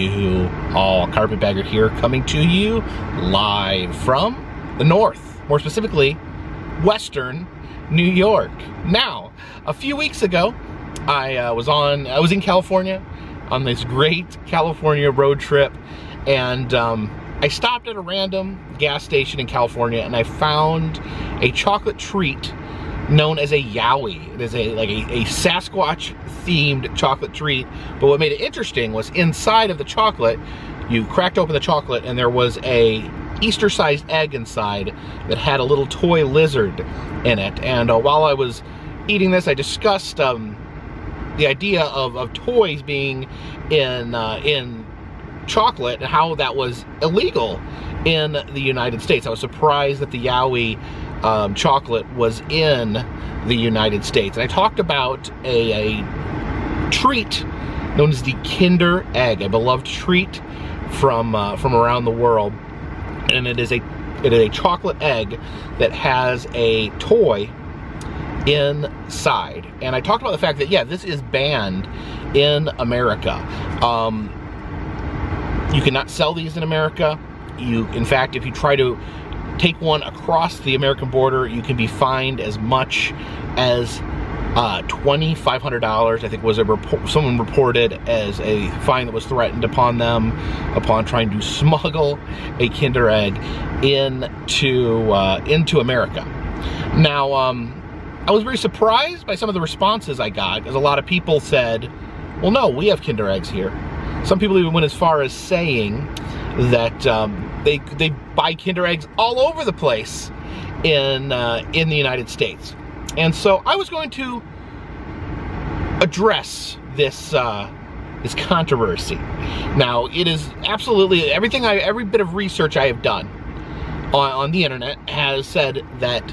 you all. Carpetbagger here, coming to you live from the north, more specifically, Western New York. Now, a few weeks ago, I was in California on this great California road trip, and I stopped at a random gas station in California, and I found a chocolate treat known as a Yowie. It is a Sasquatch themed chocolate treat, but what made it interesting was inside of the chocolate, you cracked open the chocolate and there was a Easter-sized egg inside that had a little toy lizard in it. And while I was eating this, I discussed the idea of toys being in chocolate and how that was illegal in the United States. I was surprised that the Yowie chocolate was in the United States. And I talked about a treat known as the Kinder Egg, a beloved treat from around the world. And it is a chocolate egg that has a toy inside. And I talked about the fact that, yeah, this is banned in America. You cannot sell these in America. In fact, if you try to take one across the American border, you can be fined as much as $2,500. I think was someone reported as a fine that was threatened upon them upon trying to smuggle a Kinder Egg into America. Now, I was very surprised by some of the responses I got, because a lot of people said, well, no, we have Kinder Eggs here. Some people even went as far as saying that they buy Kinder Eggs all over the place in the United States. And so I was going to address this controversy. Now, it is absolutely every bit of research I have done on the internet has said that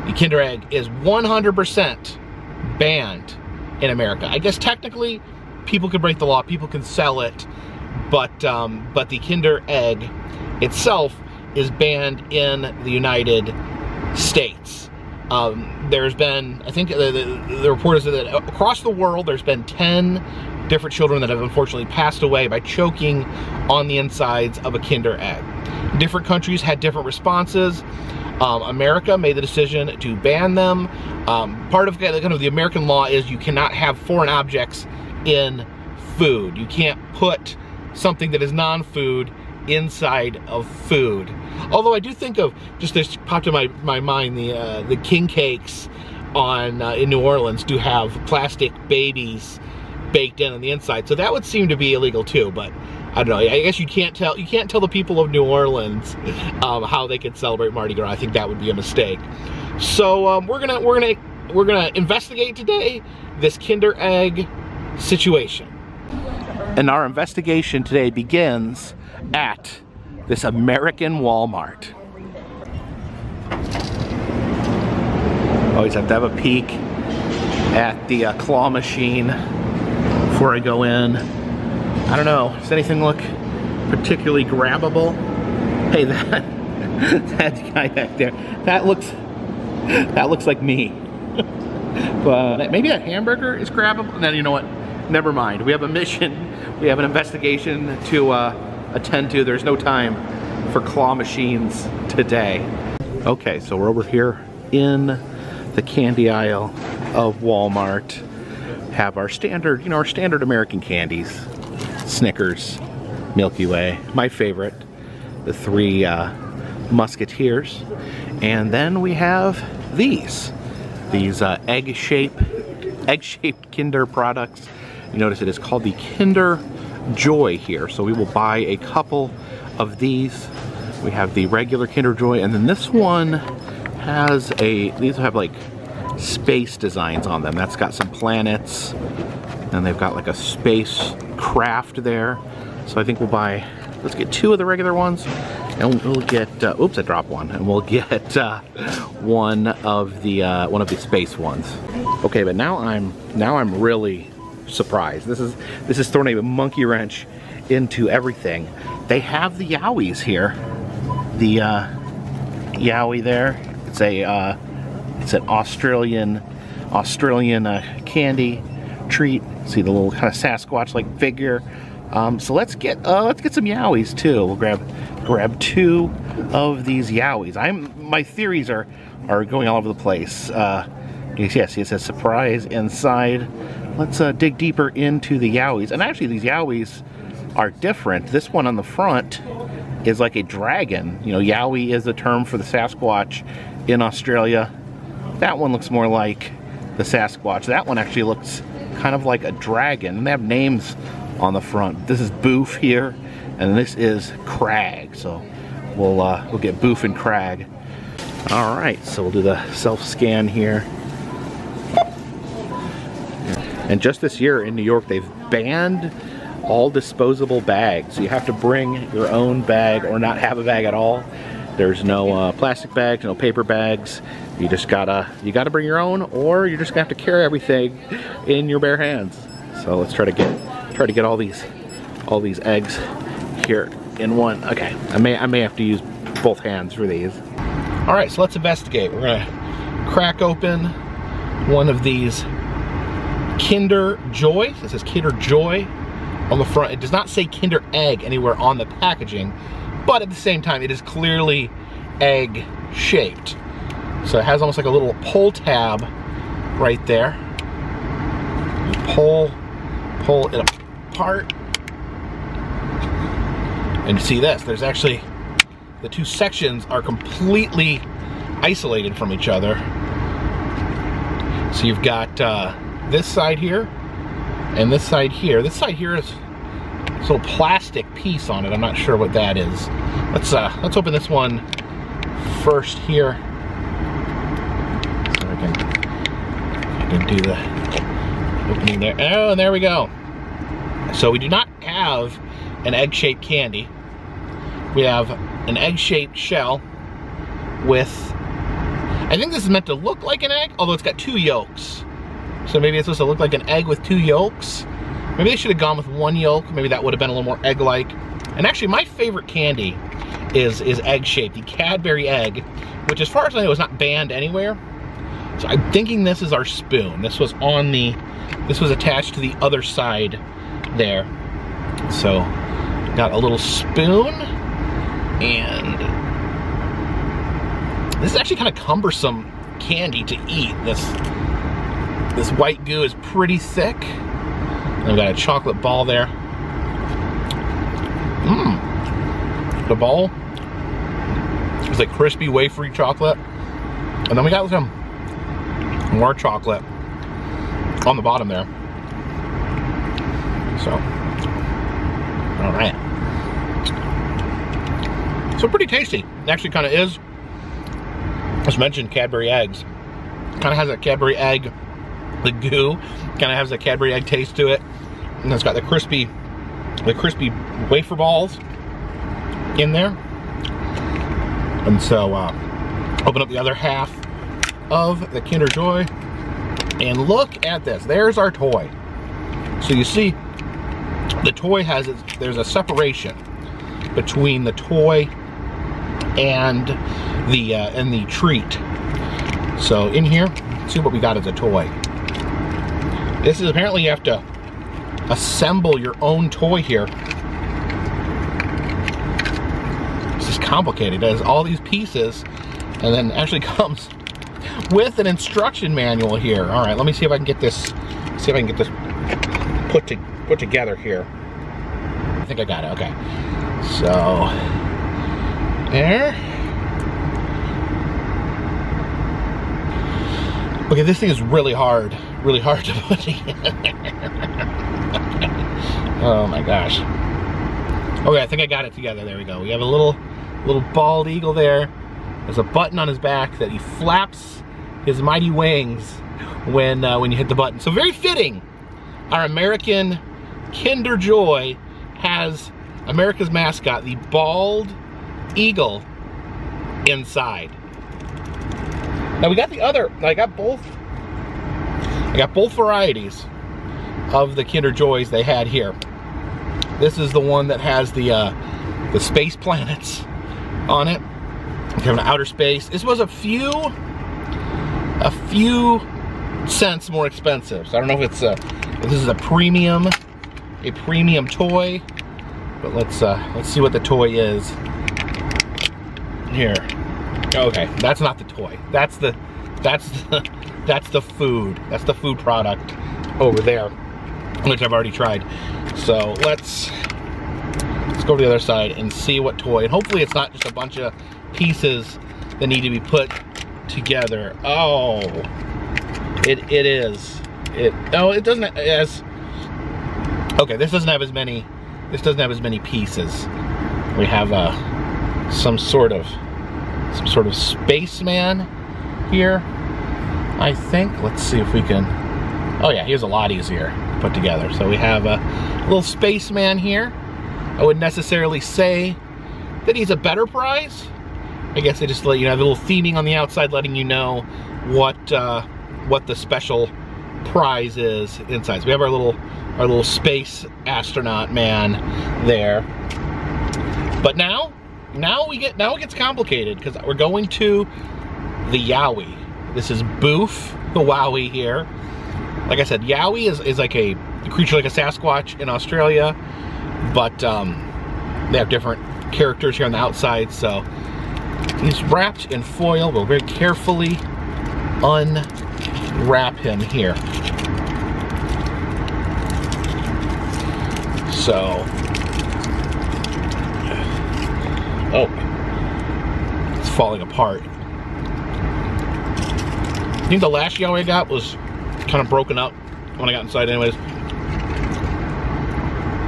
the Kinder Egg is 100% banned in America. I guess technically people can break the law, people can sell it, but the Kinder Egg itself is banned in the United States. There's been, I think the report is that across the world there's been 10 different children that have unfortunately passed away by choking on the insides of a Kinder Egg. Different countries had different responses. America made the decision to ban them. Part of kind of the American law is you cannot have foreign objects in food. You can't put something that is non-food inside of food. Although I do think of, just this popped in my mind, the king cakes in New Orleans do have plastic babies baked in on the inside, so that would seem to be illegal too. But I don't know. I guess you can't tell the people of New Orleans how they could celebrate Mardi Gras. I think that would be a mistake. So we're gonna investigate today this Kinder Egg situation. And our investigation today begins at this American Walmart. Always have to have a peek at the claw machine before I go in. I don't know, does anything look particularly grabbable? Hey, that guy back there, that looks like me. But maybe that hamburger is grabbable. No, you know what? Never mind. We have a mission. We have an investigation to attend to. There's no time for claw machines today. Okay, so we're over here in the candy aisle of Walmart. Have our standard, our standard American candies. Snickers, Milky Way, my favorite, the three Musketeers. And then we have these egg-shaped Kinder products. You notice it is called the Kinder Joy here. So we will buy a couple of these. We have the regular Kinder Joy, and then this one has these have like space designs on them. That's got some planets, and they've got like a space craft there. So I think we'll buy, let's get 2 of the regular ones, and we'll get, oops, I dropped one, and we'll get one of the space ones. Okay, but now I'm really surprised. This is throwing a monkey wrench into everything. They have the Yowies here. The Yowie there. It's an Australian candy treat. See the little kind of Sasquatch-like figure. So let's get some Yowies too. We'll grab 2 of these Yowies. My theories are going all over the place. Yes, it says surprise inside. Let's dig deeper into the Yowies. And actually, these Yowies are different. This one on the front is like a dragon. You know, Yowie is the term for the Sasquatch in Australia. That one looks more like the Sasquatch. That one actually looks kind of like a dragon, and they have names on the front. This is Boof here, and this is Crag. So we'll get Boof and Crag. All right, so we'll do the self-scan here. And just this year in New York, they've banned all disposable bags. You have to bring your own bag or not have a bag at all. There's no plastic bags, no paper bags. You gotta bring your own, or you're just gonna have to carry everything in your bare hands. So let's try to get all these eggs here in one. Okay, I may have to use both hands for these. All right, so let's investigate. We're gonna crack open one of these Kinder Joy. It says Kinder Joy on the front. It does not say Kinder Egg anywhere on the packaging, but at the same time, it is clearly egg shaped. So it has almost like a little pull tab right there. You pull it apart. And you see this, there's actually, the 2 sections are completely isolated from each other. So you've got this side here and this side here. This side here is this little plastic piece on it. I'm not sure what that is. Let's open this one first here. So I can do the opening there. Oh, and there we go. So we do not have an egg-shaped candy. We have an egg-shaped shell with, I think this is meant to look like an egg, although it's got 2 yolks. So maybe it's supposed to look like an egg with 2 yolks. Maybe they should have gone with 1 yolk. Maybe that would have been a little more egg-like. And actually, my favorite candy is egg-shaped, the Cadbury egg, which as far as I know is not banned anywhere. So I'm thinking this is our spoon. This was attached to the other side there. So got a little spoon, and this is actually kind of cumbersome candy to eat. This white goo is pretty thick. And I've got a chocolate ball there. The ball is like crispy, wafery chocolate. And then we got some more chocolate on the bottom there. So, all right. So pretty tasty. It actually kind of is. As mentioned, Cadbury eggs. Kind of has a Cadbury egg, the goo, kind of has a Cadbury egg taste to it. And it's got the crispy wafer balls in there. And so, open up the other half of the Kinder Joy, and look at this. There's our toy. So you see, the toy there's a separation between the toy and the treat. So in here, see what we got as a toy. This is apparently you have to assemble your own toy here. This is complicated. It has all these pieces, and then actually comes with an instruction manual here. All right, let me see if I can get this. See if I can get this put together here. I think I got it. Okay. So there. Okay, this thing is really hard to put together. Oh my gosh. Okay, I think I got it together. There we go. We have a little bald eagle there. There's a button on his back that he flaps his mighty wings when you hit the button. So very fitting. Our American Kinder Joy has America's mascot, the bald eagle, inside. Now we got the other, I got both varieties of the Kinder Joys they had here. This is the one that has the space planets on it. Kind of outer space. This was a few cents more expensive. So I don't know if it's this is a premium a premium toy, but let's see what the toy is. Here. Okay, that's not the toy. That's the food. That's the food product over there, which I've already tried. So let's go to the other side and see what toy. And hopefully it's not just a bunch of pieces that need to be put together. Oh, it is. No, it doesn't. Okay, this doesn't have as many. This doesn't have as many pieces. We have some sort of spaceman here, I think. Let's see if we can. Oh yeah, he was a lot easier to put together. So we have a little spaceman here. I wouldn't necessarily say that he's a better prize. I guess they just let you know, the little theming on the outside letting you know what the special prize is inside. So we have our little space astronaut man there. But now it gets complicated because we're going to the Yowie. This is Boof, the Wowie here. Like I said, Yowie is like a creature like a Sasquatch in Australia, but they have different characters here on the outside. So he's wrapped in foil. We'll very carefully unwrap him here. So, oh, it's falling apart. I think the last Yowie I got was kind of broken up when I got inside anyways.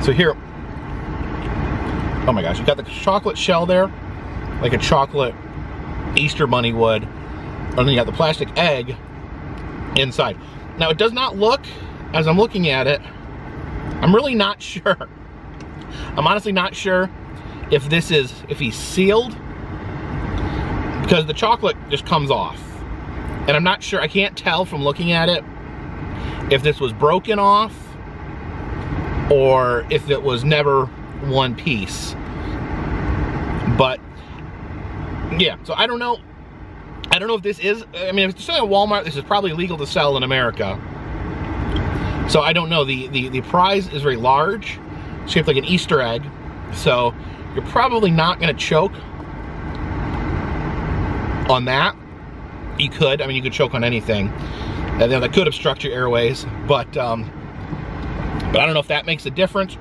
So here, oh my gosh, you got the chocolate shell there, like a chocolate Easter bunny would, and then you got the plastic egg inside. Now it does not look, as I'm looking at it, I'm really not sure. I'm honestly not sure if he's sealed, because the chocolate just comes off. And I'm not sure, I can't tell from looking at it if this was broken off or if it was never one piece. But yeah, so I don't know if this is, I mean, if it's selling at Walmart, this is probably legal to sell in America. So I don't know, the prize is very large, shaped like an Easter egg. So you're probably not gonna choke on that. You could, I mean, you could choke on anything. That could obstruct your airways, but I don't know if that makes a difference.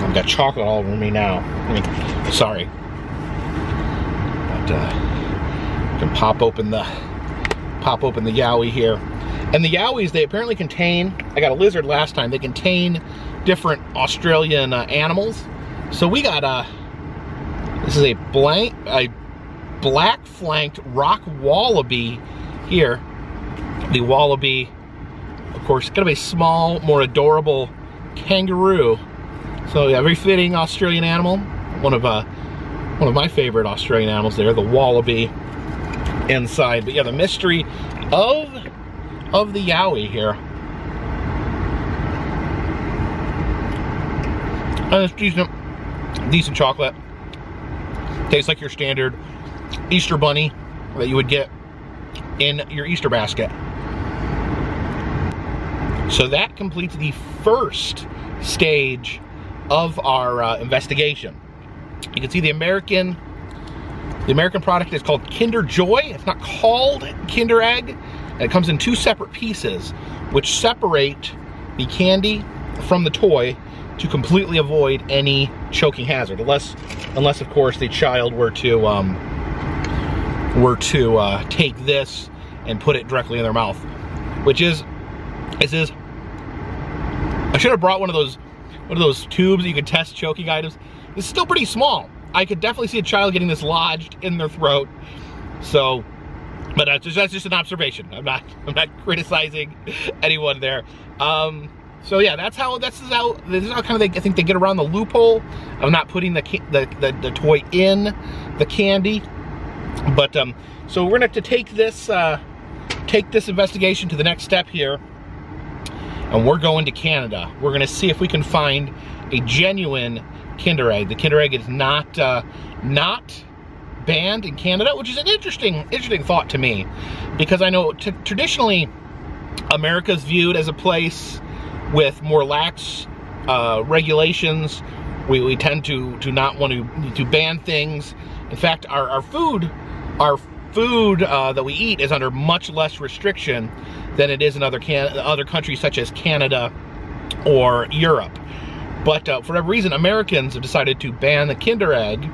I've got chocolate all over me now. I mean, sorry. But you can pop open the Yowie here. And the Yowies, they apparently contain, I got a lizard last time, they contain different Australian animals. So we got this is a black-flanked rock wallaby here. The wallaby, of course, kind of a small, more adorable kangaroo. So yeah, very fitting Australian animal. One of my favorite Australian animals there, the wallaby inside. But yeah, the mystery of the Yowie here. And it's decent chocolate. Tastes like your standard Easter bunny that you would get in your Easter basket. So that completes the first stage of our investigation. You can see the American product is called Kinder Joy. It's not called Kinder Egg. And it comes in two separate pieces, which separate the candy from the toy to completely avoid any choking hazard, unless of course the child were to take this and put it directly in their mouth, which is, I should have brought one of those tubes that you could test choking items. It's still pretty small. I could definitely see a child getting this lodged in their throat. So, but that's just an observation. I'm not criticizing anyone there. So yeah, this is how kind of I think they get around the loophole of not putting the toy in the candy. But so we're gonna have to take this investigation to the next step here, and we're going to Canada. We're gonna see if we can find a genuine Kinder Egg. The Kinder Egg is not banned in Canada, which is an interesting thought to me, because I know traditionally America's viewed as a place with more lax regulations. We tend to not want to ban things. In fact, our food that we eat is under much less restriction than it is in other countries such as Canada or Europe. But for whatever reason, Americans have decided to ban the Kinder Egg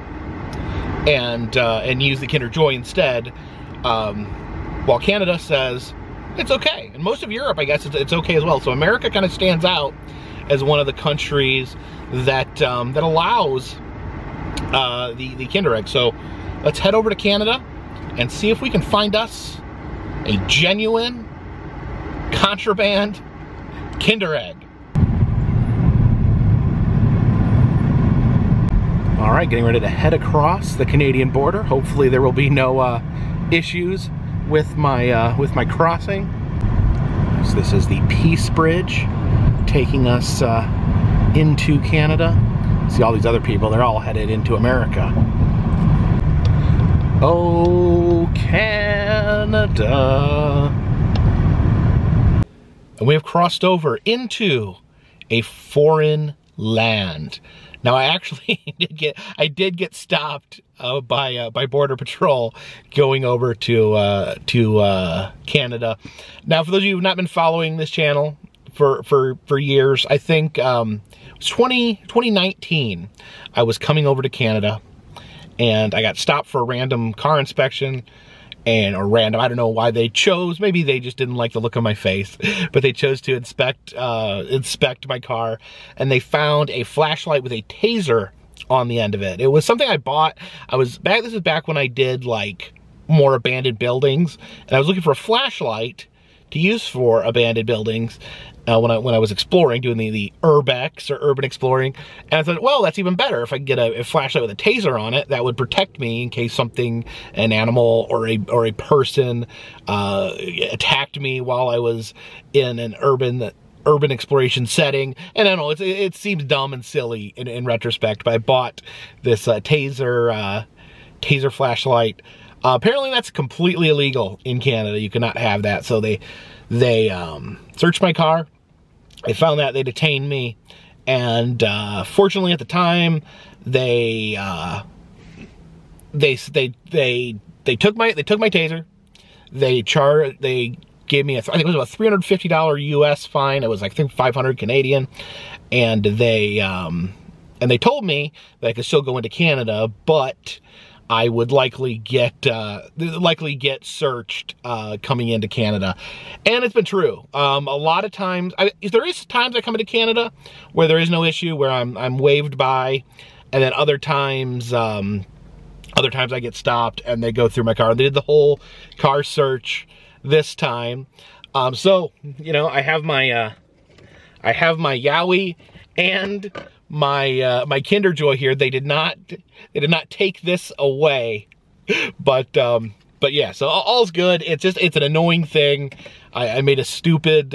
and use the Kinder Joy instead, while Canada says it's okay. And most of Europe, I guess, it's okay as well. So America kind of stands out as one of the countries that allows the Kinder Egg. So let's head over to Canada and see if we can find us a genuine contraband Kinder Egg. All right, getting ready to head across the Canadian border. Hopefully there will be no issues with my crossing. So this is the Peace Bridge taking us into Canada. See all these other people, they're all headed into America. Oh, Canada. And we have crossed over into a foreign land. Now, I actually did get stopped by Border Patrol going over to Canada. Now, for those of you who have not been following this channel for years, I think it was 2019. I was coming over to Canada, and I got stopped for a random car inspection. I don't know why they chose, maybe they just didn't like the look of my face, but they chose to inspect my car, and they found a flashlight with a taser on the end of it. It was something I bought. This is back when I did like more abandoned buildings, and I was looking for a flashlight to use for abandoned buildings when I was exploring, doing the urbex or urban exploring. And I thought, well, that's even better. If I could get a flashlight with a taser on it, that would protect me in case an animal or a person attacked me while I was in an urban exploration setting. And I don't know, it seems dumb and silly in retrospect, but I bought this taser flashlight. Apparently that's completely illegal in Canada. You cannot have that. So they searched my car. They found that, they detained me, and fortunately at the time they took my taser. They gave me I think it was about $350 US fine. It was like, I think 500 Canadian, and they told me that I could still go into Canada, but I would likely get searched coming into Canada. And it's been true. A lot of times, there is times I come into Canada where there is no issue, where I'm waved by, and then other times I get stopped and they go through my car. They did the whole car search this time. So, you know, I have my Yowie and my Kinder Joy here. They did not take this away, but yeah, so all's good. It's an annoying thing. I made a stupid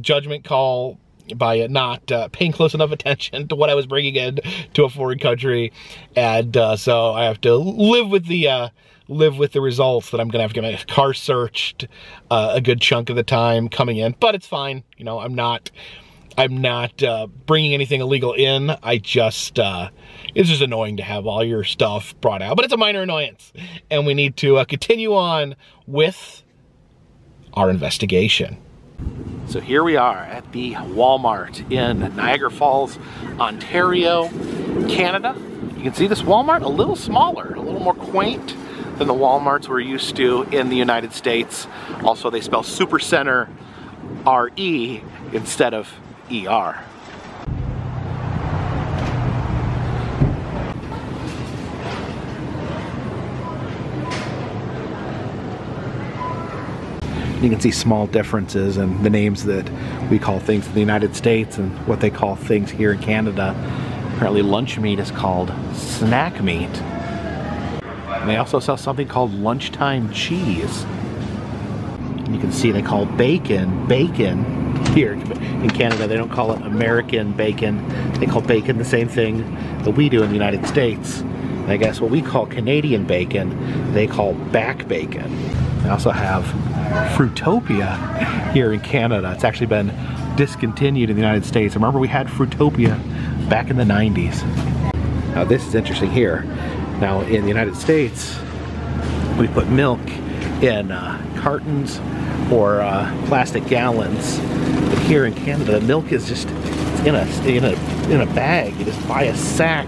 judgment call by not paying close enough attention to what I was bringing in to a foreign country, and so I have to live with the results that I'm gonna have to get my car searched a good chunk of the time coming in. But it's fine, you know. I'm not bringing anything illegal in. It's just annoying to have all your stuff brought out, but it's a minor annoyance, and we need to continue on with our investigation. So here we are at the Walmart in Niagara Falls, Ontario, Canada. You can see this Walmart a little smaller, a little more quaint than the Walmarts we're used to in the United States. Also, they spell Supercenter R-E instead of ER. You can see small differences in the names that we call things in the United States and what they call things here in Canada. Apparently lunch meat is called snack meat. And they also sell something called lunchtime cheese. And you can see they call bacon here in Canada. They don't call it American bacon. They call bacon the same thing that we do in the United States. And I guess what we call Canadian bacon, they call back bacon. They also have Fruitopia here in Canada. It's actually been discontinued in the United States. I remember we had Fruitopia back in the 90s. Now this is interesting here. Now in the United States, we put milk in cartons or plastic gallons. But here in Canada, the milk is just in a bag. You just buy a sack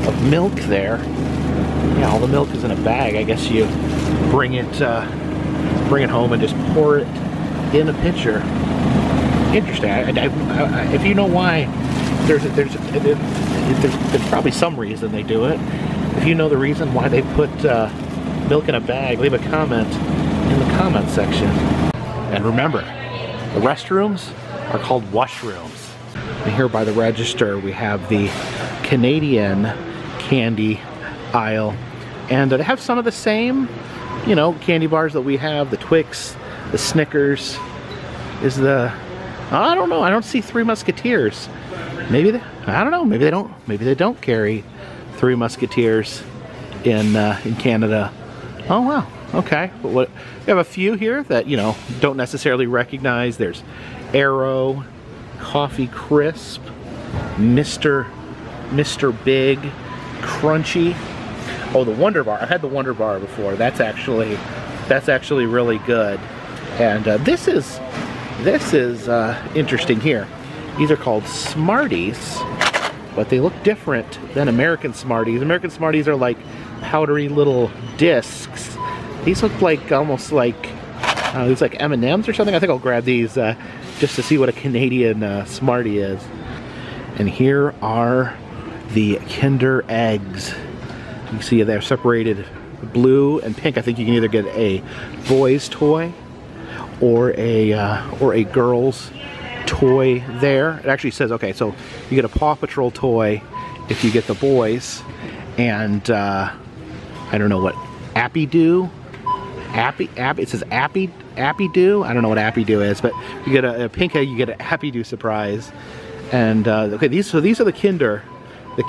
of milk there. Yeah, all the milk is in a bag. I guess you bring it home and just pour it in a pitcher. Interesting. If you know why, there's probably some reason they do it. If you know the reason why they put milk in a bag, leave a comment in the comment section. And remember, the restrooms are called washrooms. And here by the register, we have the Canadian candy aisle, and they have some of the same, you know, candy bars that we have. The Twix, the Snickers. I don't know. I don't see Three Musketeers. Maybe I don't know. Maybe they don't. Maybe they don't carry Three Musketeers in Canada. Oh wow. Okay. But we have a few here that, you know, don't necessarily recognize. There's Arrow, Coffee Crisp, Mr. Big, Crunchy. Oh, the Wonder Bar. I've had the Wonder Bar before. That's actually really good. And this is interesting here. These are called Smarties, but they look different than American Smarties. American Smarties are like powdery little discs. These look like almost like it's like M&Ms or something. I think I'll grab these just to see what a Canadian Smartie is. And here are the Kinder Eggs. You see they're separated blue and pink. I think you can either get a boy's toy or a girl's toy there. It actually says, okay, so you get a Paw Patrol toy if you get the boys, and I don't know what, Appy-Doo? It says Appy-Doo? I don't know what Appy-Doo is, but you get a pink egg, you get an Appy-Doo surprise. And okay, these are the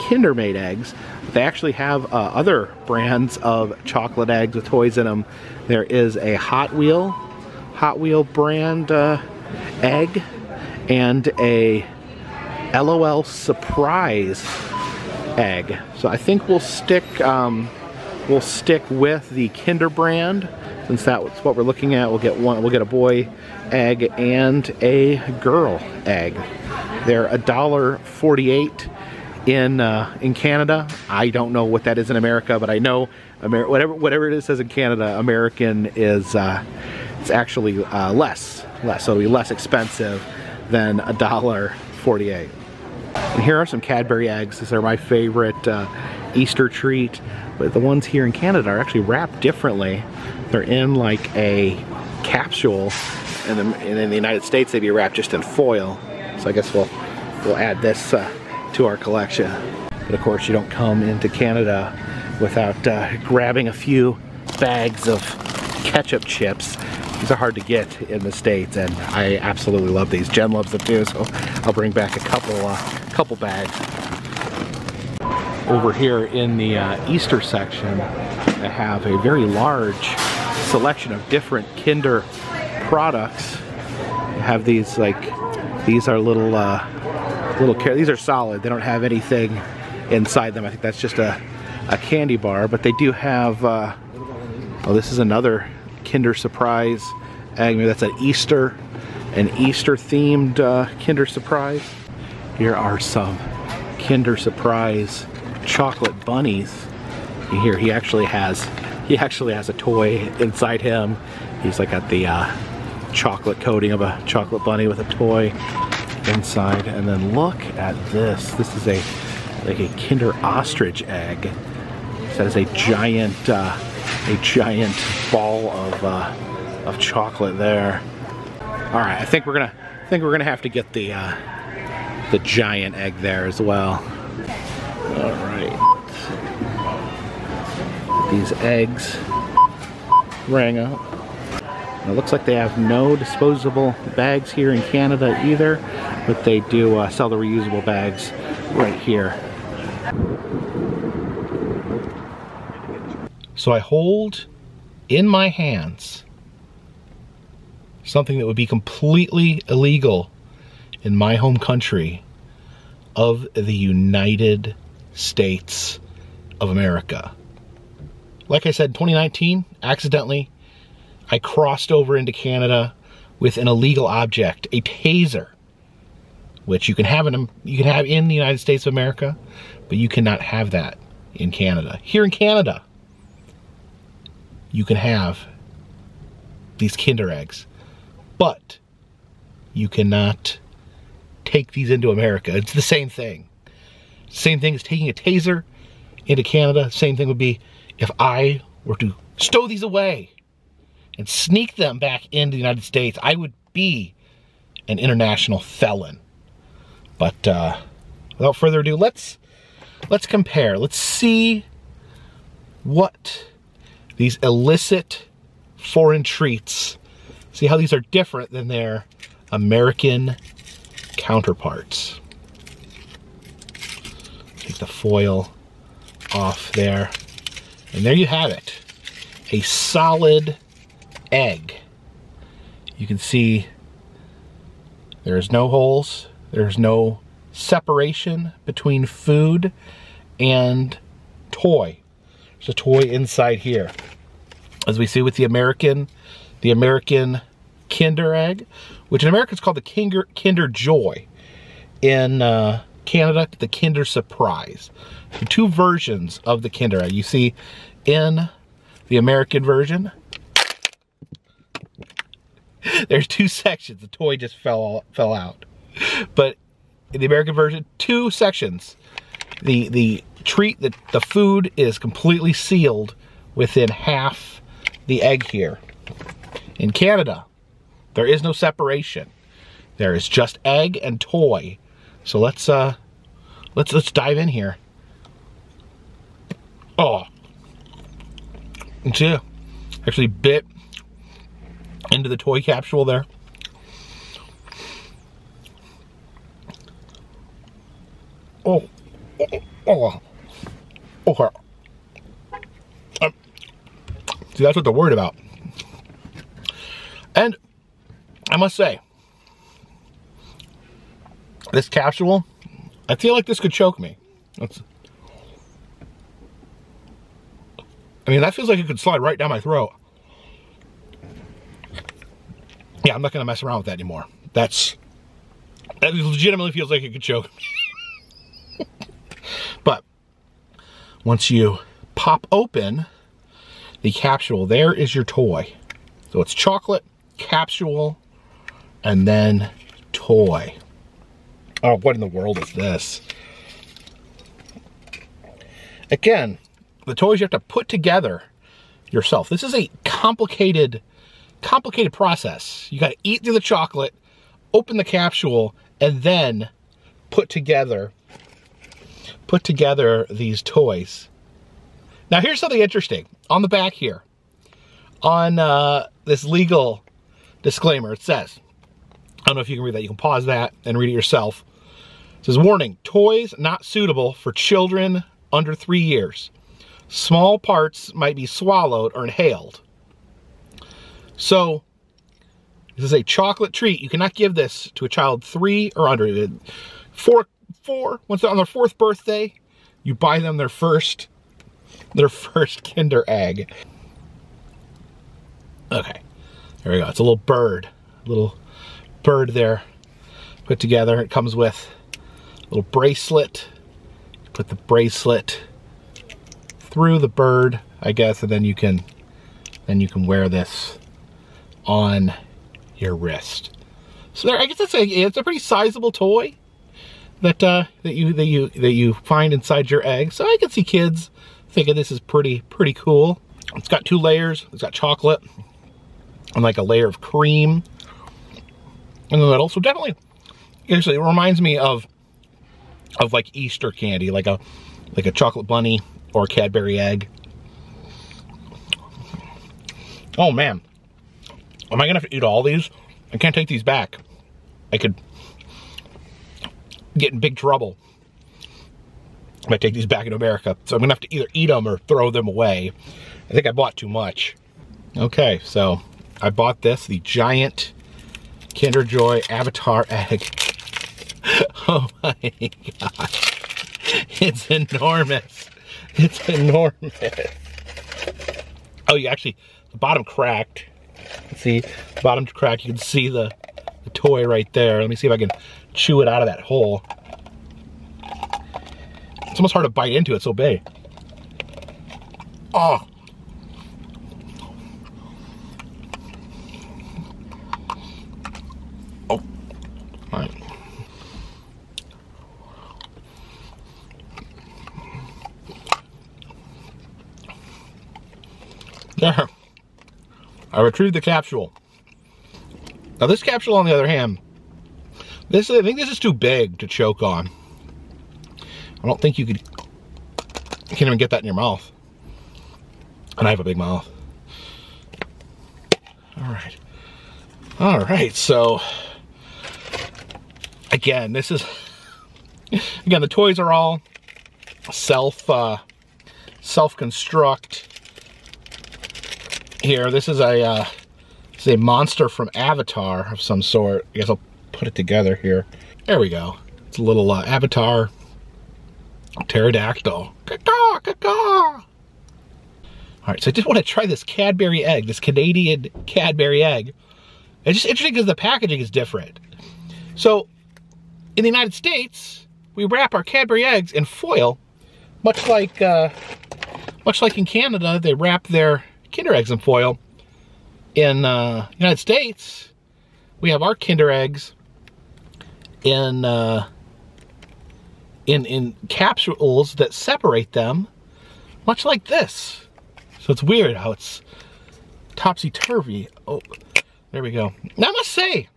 Kinder made eggs. They actually have other brands of chocolate eggs with toys in them. There is a Hot Wheel brand egg, and a LOL surprise egg. So I think we'll stick with the Kinder brand, since that's what we're looking at. We'll get a boy egg and a girl egg. They're $1.48 in Canada. I don't know what that is in America, but I know whatever it says in Canada, American is it's actually less, so it'll be less expensive than $1.48. And here are some Cadbury eggs. These are my favorite Easter treat, but the ones here in Canada are actually wrapped differently. They're in like a capsule, and in the United States they'd be wrapped just in foil. So I guess we'll add this to our collection. But of course you don't come into Canada without grabbing a few bags of ketchup chips. These are hard to get in the States, and I absolutely love these. Jen loves them too, so I'll bring back a couple bags. Over here in the Easter section, I have a very large selection of different Kinder products. I have these, like, these are these are solid. They don't have anything inside them. I think that's just a candy bar, but they do have, oh, this is another Kinder Surprise egg. Maybe that's an Easter themed Kinder Surprise. Here are some Kinder Surprise chocolate bunnies. Here he actually has a toy inside him. He's like got the chocolate coating of a chocolate bunny with a toy inside. And then look at this. This is like a Kinder Ostrich egg. That is a giant ball of chocolate there. All right, I think we're gonna have to get the giant egg there as well. All right, these eggs rang up. It looks like they have no disposable bags here in Canada either, but they do sell the reusable bags right here. So I hold in my hands something that would be completely illegal in my home country of the United States of America. Like I said, 2019, accidentally, I crossed over into Canada with an illegal object, a taser, which you can have in the United States of America, but you cannot have that in Canada. Here in Canada, you can have these Kinder eggs, but you cannot take these into America. It's the same thing. Same thing as taking a taser into Canada. Same thing would be if I were to stow these away and sneak them back into the United States. I would be an international felon. But without further ado, let's compare. Let's see what these illicit foreign treats, see how these are different than their American counterparts. Take the foil off there. And there you have it. A solid egg. You can see there's no holes. There's no separation between food and toy. There's a toy inside here. As we see with the American Kinder egg, which in America is called the Kinder Joy. In Canada, the Kinder Surprise. The two versions of the Kinder egg. You see in the American version, there's two sections. The toy just fell out. But in the American version, two sections. The treat, the food is completely sealed within half the egg here. In Canada, there is no separation. There is just egg and toy. So let's dive in here. Oh, and see, actually bit into the toy capsule there. Oh. See, that's what they're worried about. And I must say, this capsule, I feel like this could choke me. I mean, that feels like it could slide right down my throat. Yeah, I'm not gonna mess around with that anymore. That legitimately feels like it could choke me. But once you pop open the capsule, there is your toy. So it's chocolate, capsule, and then toy. Oh, what in the world is this? Again, the toys you have to put together yourself. This is a complicated process. You got to eat through the chocolate, open the capsule, and then put together these toys. Now here's something interesting. On the back here, on this legal disclaimer, it says, I don't know if you can read that. You can pause that and read it yourself. It says, warning, toys not suitable for children under 3 years. Small parts might be swallowed or inhaled. So, this is a chocolate treat. You cannot give this to a child 3 or under. Once they're on their 4th birthday, you buy them their first Kinder egg. Okay, there we go. It's a little bird there put together. It comes with a little bracelet. You put the bracelet through the bird, I guess, and then you can wear this on your wrist. So there, I guess it's a pretty sizable toy that you find inside your egg. So I can see kids thinking this is pretty cool. It's got 2 layers. It's got chocolate and like a layer of cream in the middle. So definitely, actually, it reminds me of like Easter candy, like a chocolate bunny or a Cadbury egg. Oh man, am I gonna have to eat all these? I can't take these back. I could get in big trouble if I take these back in America. So I'm gonna have to either eat them or throw them away. I think I bought too much. Okay, so I bought this, the giant Kinder Joy Avatar egg. Oh my gosh. It's enormous. It's enormous. Oh, you actually, the bottom cracked. See, the bottom cracked. You can see the toy right there. Let me see if I can chew it out of that hole. It's almost hard to bite into, it's so big. Oh. Oh. All right. There. I retrieved the capsule. Now this capsule, on the other hand, I think this is too big to choke on. I don't think you can't even get that in your mouth. And I have a big mouth. All right, so again, the toys are all self-construct. Here, this is a monster from Avatar of some sort. I guess I'll put it together here. There we go. It's a little Avatar pterodactyl. Caw, caw, caw. All right, so I just want to try this Cadbury egg, this Canadian Cadbury egg. It's just interesting because the packaging is different. So, in the United States, we wrap our Cadbury eggs in foil, much like in Canada, they wrap their Kinder eggs in foil. In United States, we have our Kinder eggs in capsules that separate them, much like this. So it's weird how it's topsy-turvy. Oh, there we go. Now I must say,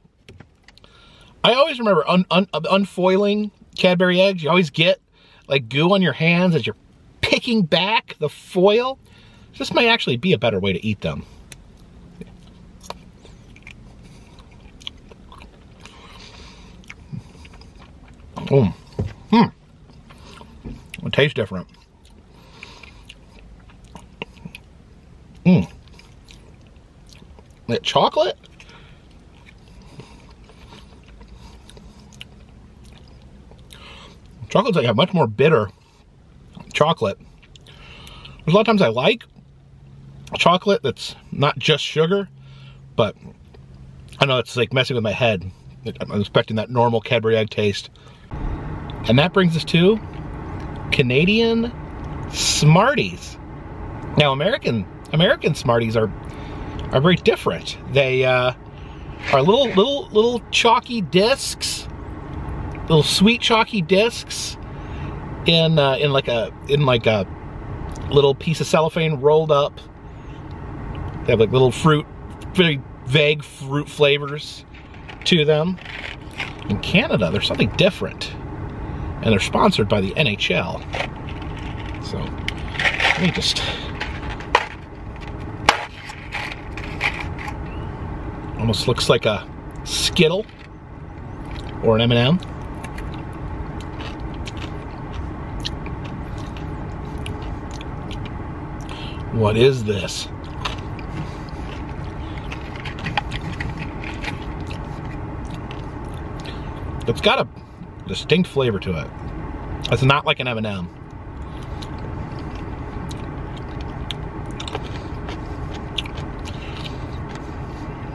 I always remember unfoiling Cadbury eggs. You always get like goo on your hands as you're picking back the foil. This might actually be a better way to eat them. It tastes different. That chocolate? Chocolate's like a much more bitter chocolate. There's a lot of times I like chocolate that's not just sugar, but I know it's like messing with my head. I'm expecting that normal Cadbury egg taste. And that brings us to Canadian Smarties. Now, American Smarties are very different. They are little chalky discs, little sweet chalky discs in like a little piece of cellophane rolled up. They have like little very vague fruit flavors to them. In Canada, there's something different, and they're sponsored by the NHL. So let me just. Almost looks like a Skittle or an M&M. What is this? It's got a distinct flavor to it. It's not like an M&M.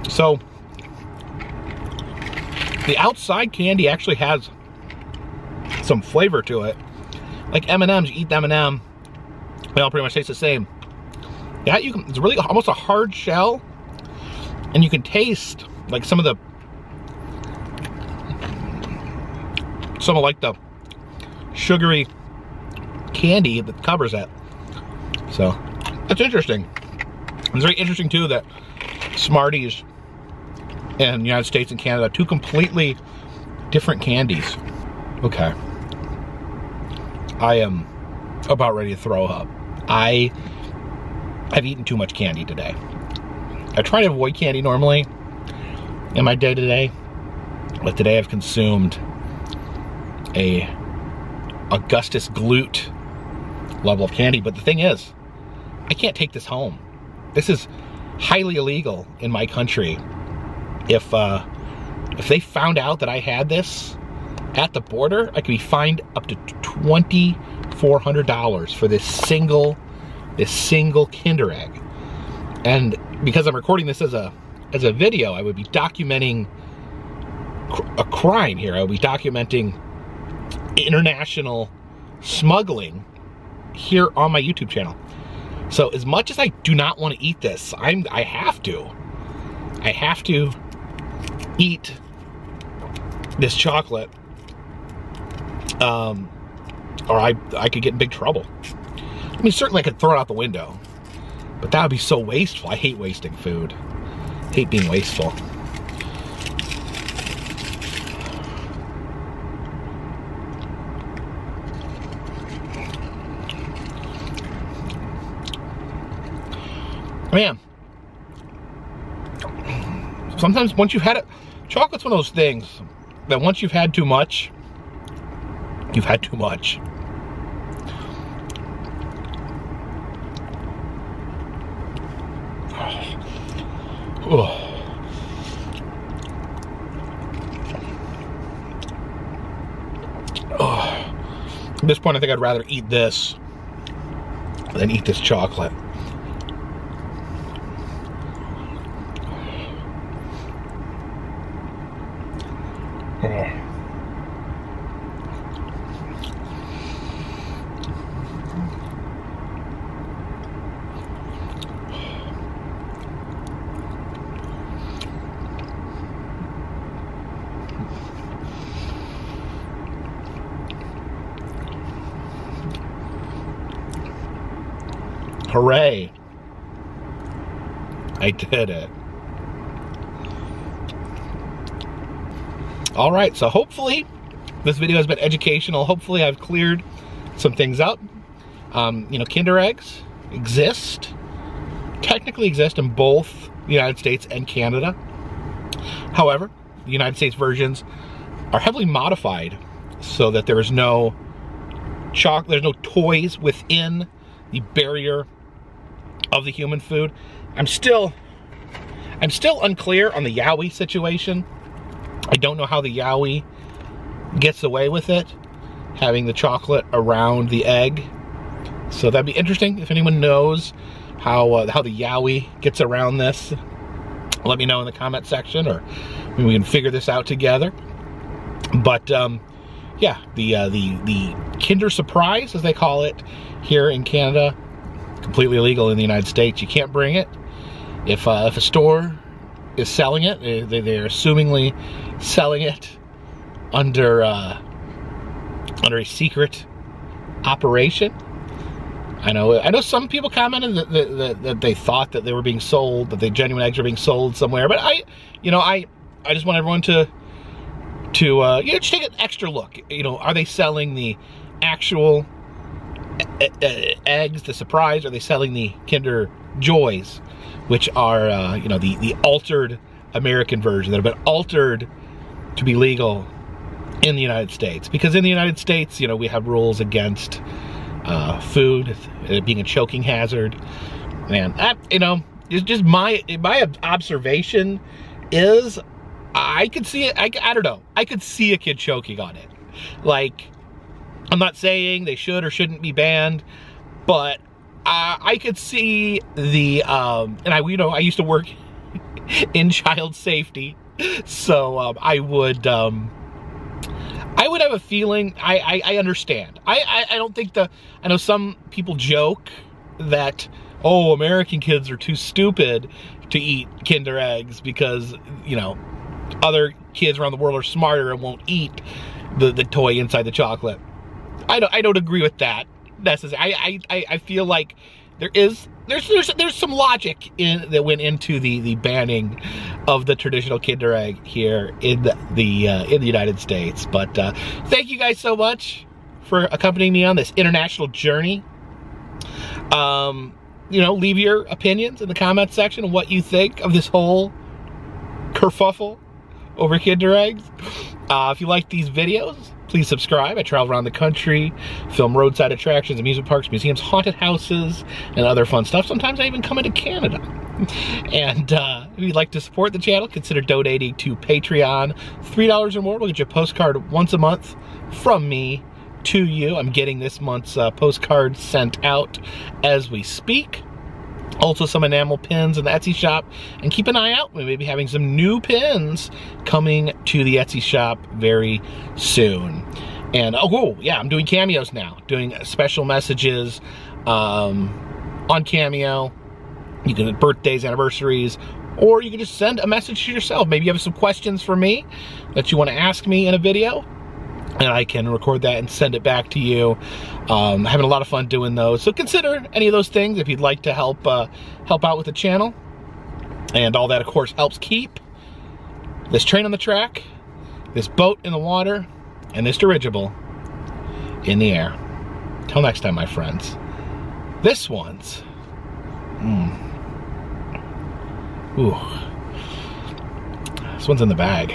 So, the outside candy actually has some flavor to it. Like M&Ms, you eat M&M, they all pretty much taste the same. Yeah, it's really almost a hard shell, and you can taste like some of the sugary candy that covers it. So, that's interesting. It's very interesting too that Smarties in the United States and Canada, two completely different candies. Okay. I am about ready to throw up. I have eaten too much candy today. I try to avoid candy normally in my day-to-day, but today I've consumed a Augustus Gloot level of candy. But the thing is, I can't take this home. This is highly illegal in my country. If they found out that I had this at the border, I could be fined up to $2,400 for this single Kinder Egg. And because I'm recording this as a video, I would be documenting a crime here. I would be documenting international smuggling here on my YouTube channel. So as much as I do not want to eat this, I have to eat this chocolate, or I could get in big trouble. I mean, certainly I could throw it out the window, but that would be so wasteful. I hate wasting food. I hate being wasteful. Man, sometimes once you've had it, chocolate's one of those things that once you've had too much, you've had too much. Oh. Oh. At this point, I think I'd rather eat this than eat this chocolate. Hooray! I did it. All right, so hopefully this video has been educational. Hopefully I've cleared some things up. You know, Kinder Eggs technically exist in both the United States and Canada. However, the United States versions are heavily modified so that there is no chocolate, there's no toys within the barrier of the human food. I'm still unclear on the Yowie situation. I don't know how the Yowie gets away with it, having the chocolate around the egg. So that'd be interesting. If anyone knows how the Yowie gets around this, let me know in the comment section, or maybe we can figure this out together. But yeah, the Kinder Surprise, as they call it here in Canada, completely illegal in the United States. You can't bring it. If a store is selling it, they're assumingly selling it under a secret operation. I know some people commented that they thought that they were being sold, that the genuine eggs were being sold somewhere. But I just want everyone to just take an extra look. Are they selling the actual eggs, the surprise? Are they selling the Kinder Joys, which are the altered American version that have been altered to be legal in the United States? Because in the United States, we have rules against food being a choking hazard. Man, just my observation is I could see it. I don't know. I could see a kid choking on it. Like, I'm not saying they should or shouldn't be banned, but I could see the and I used to work in child safety, so I would have a feeling. I understand. I don't think I know some people joke that, oh, American kids are too stupid to eat Kinder Eggs because other kids around the world are smarter and won't eat the toy inside the chocolate. I don't agree with that necessarily. I feel like there's some logic that went into the banning of the traditional Kinder Egg here in the United States. But thank you guys so much for accompanying me on this international journey. Leave your opinions in the comment section of what you think of this whole kerfuffle over Kinder Eggs. If you like these videos, please subscribe. I travel around the country, film roadside attractions, amusement parks, museums, haunted houses, and other fun stuff. Sometimes I even come into Canada. And if you'd like to support the channel, consider donating to Patreon. $3 or more will get you a postcard once a month from me to you. I'm getting this month's postcard sent out as we speak. Also some enamel pins in the Etsy shop, and keep an eye out. We may be having some new pins coming to the Etsy shop very soon. And oh yeah, I'm doing cameos now, doing special messages on Cameo. You can birthdays, anniversaries, or you can just send a message to yourself. Maybe you have some questions for me that you want to ask me in a video, and I can record that and send it back to you. Having a lot of fun doing those. So consider any of those things if you'd like to help out with the channel. And all that, of course, helps keep this train on the track, this boat in the water, and this dirigible in the air. Till next time, my friends. This one's... Ooh. This one's in the bag.